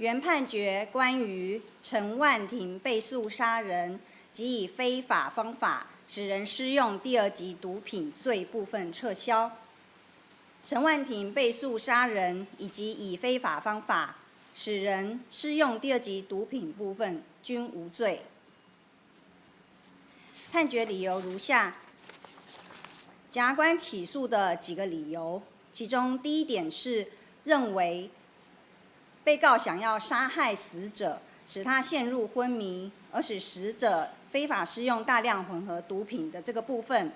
原判决关于陈万庭被诉杀人及以非法方法使人施用第二级毒品罪部分撤销。陈万庭被诉杀人以及以非法方法使人施用第二级毒品部分均无罪。判决理由如下：检察官起诉的几个理由，其中第一点是认为被告想要杀害死者，使他陷入昏迷，而使死者非法施用大量混合毒品的这个部分，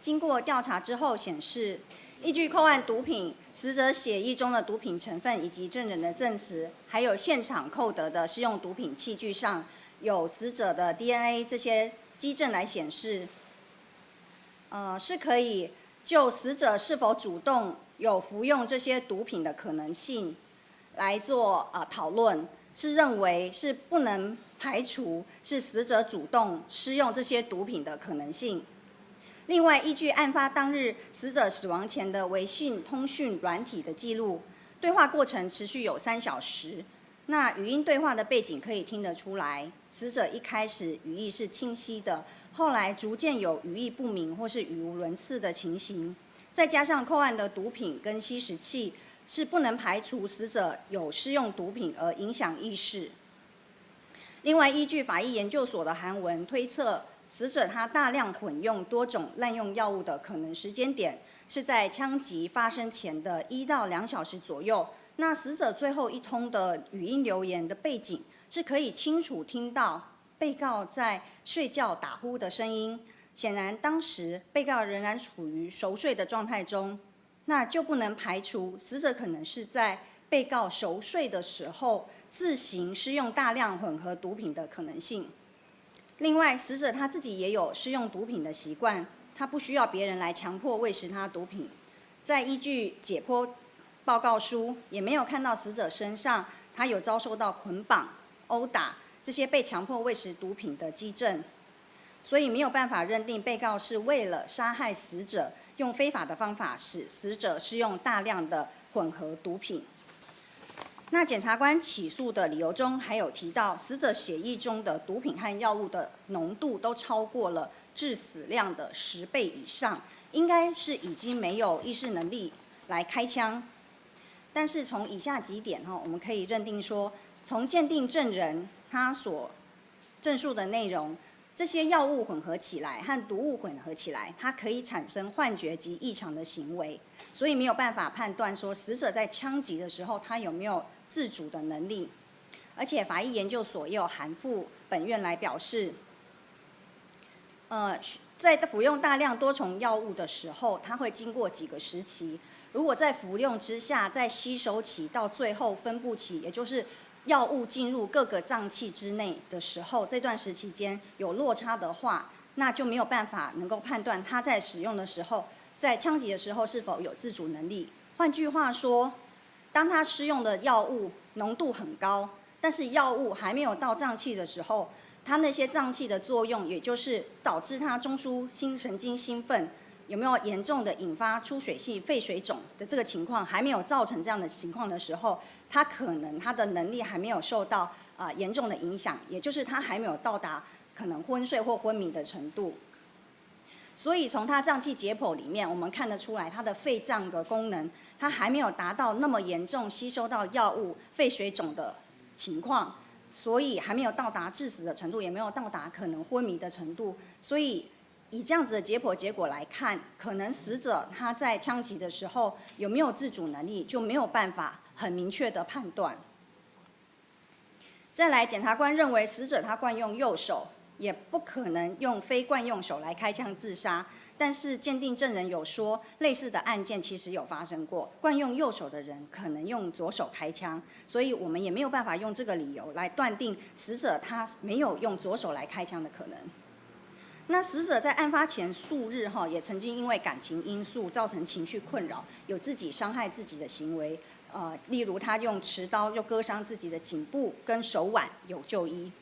经过调查之后显示，依据扣案毒品、死者血液中的毒品成分以及证人的证词，还有现场扣得的施用毒品器具上有死者的 DNA 这些基证来显示，是可以就死者是否主动有服用这些毒品的可能性来做讨论，是认为是不能排除是死者主动施用这些毒品的可能性。另外，依据案发当日死者死亡前的微信通讯软体的记录，对话过程持续有3小时。那语音对话的背景可以听得出来，死者一开始语义是清晰的，后来逐渐有语义不明或是语无伦次的情形。再加上扣案的毒品跟吸食器，是不能排除死者有施用毒品而影响意识。另外，依据法医研究所的函文推测，死者他大量混用多种滥用药物的可能时间点是在枪击发生前的1到2小时左右。那死者最后一通的语音留言的背景是可以清楚听到被告在睡觉打呼的声音，显然当时被告仍然处于熟睡的状态中，那就不能排除死者可能是在被告熟睡的时候自行施用大量混合毒品的可能性。另外，死者他自己也有施用毒品的习惯，他不需要别人来强迫喂食他毒品。在依据解剖报告书，也没有看到死者身上他有遭受到捆绑、殴打这些被强迫喂食毒品的基证，所以没有办法认定被告是为了杀害死者，用非法的方法使死者施用大量的混合毒品。那检察官起诉的理由中还有提到，死者血液中的毒品和药物的浓度都超过了致死量的10倍以上，应该是已经没有意识能力来开枪。但是从以下几点我们可以认定说，从鉴定证人他所证述的内容，这些药物混合起来和毒物混合起来，它可以产生幻觉及异常的行为，所以没有办法判断说死者在枪击的时候他有没有自主的能力。而且法医研究所也有函复本院来表示，在服用大量多重药物的时候，它会经过几个时期。如果在服用之下，在吸收期到最后分布期，也就是药物进入各个脏器之内的时候，这段时期间有落差的话，那就没有办法能够判断他在使用的时候，在枪击的时候是否有自主能力。换句话说，当他施用的药物浓度很高，但是药物还没有到脏器的时候，他那些脏器的作用，也就是导致他中枢新神经兴奋，有没有严重的引发出血性肺水肿的这个情况，还没有造成这样的情况的时候，他可能他的能力还没有受到严重的影响，也就是他还没有到达可能昏睡或昏迷的程度。所以从他脏器解剖里面，我们看得出来他的肺脏的功能，他还没有达到那么严重吸收到药物肺水肿的情况，所以还没有到达致死的程度，也没有到达可能昏迷的程度。所以以这样子的解剖结果来看，可能死者他在枪击的时候有没有自主能力，就没有办法很明确的判断。再来，检察官认为死者他惯用右手，也不可能用非惯用手来开枪自杀。但是鉴定证人有说，类似的案件其实有发生过，惯用右手的人可能用左手开枪，所以我们也没有办法用这个理由来断定死者他没有用左手来开枪的可能。那死者在案发前数日也曾经因为感情因素造成情绪困扰，有自己伤害自己的行为，例如他用持刀又割伤自己的颈部跟手腕，有就医。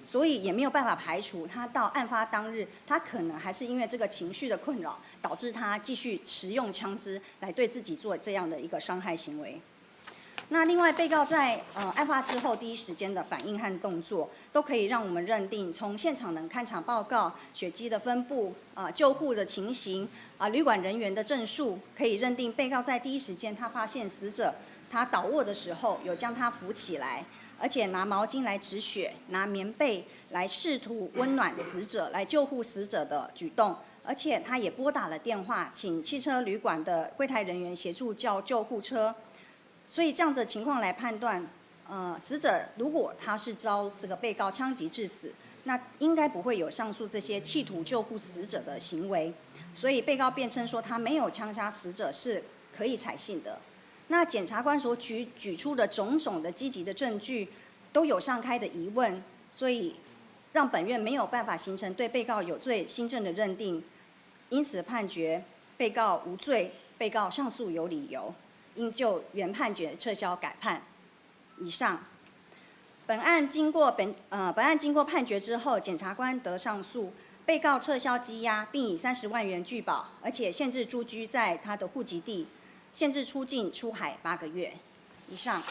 所以也没有办法排除他到案发当日，他可能还是因为这个情绪的困扰，导致他继续持用枪支来对自己做这样的一个伤害行为。那另外，被告在案发之后第一时间的反应和动作，都可以让我们认定，从现场的勘查报告、血迹的分布、救护的情形、旅馆人员的证述，可以认定被告在第一时间他发现死者他倒卧的时候，有将他扶起来，而且拿毛巾来止血，拿棉被来试图温暖死者、来救护死者的举动。而且他也拨打了电话，请汽车旅馆的柜台人员协助叫救护车。所以这样的情况来判断，死者如果他是遭这个被告枪击致死，那应该不会有上述这些企图救护死者的行为。所以被告辩称说他没有枪杀死者是可以采信的。那检察官所举出的种种的积极的证据，都有上开的疑问，所以让本院没有办法形成对被告有罪新证的认定，因此判决被告无罪，被告上诉有理由。应就原判决撤销改判。以上，本案经过判决之后，检察官得上诉，被告撤销羁押，并以30万元拒保，而且限制住居在他的户籍地，限制出境出海8个月。以上。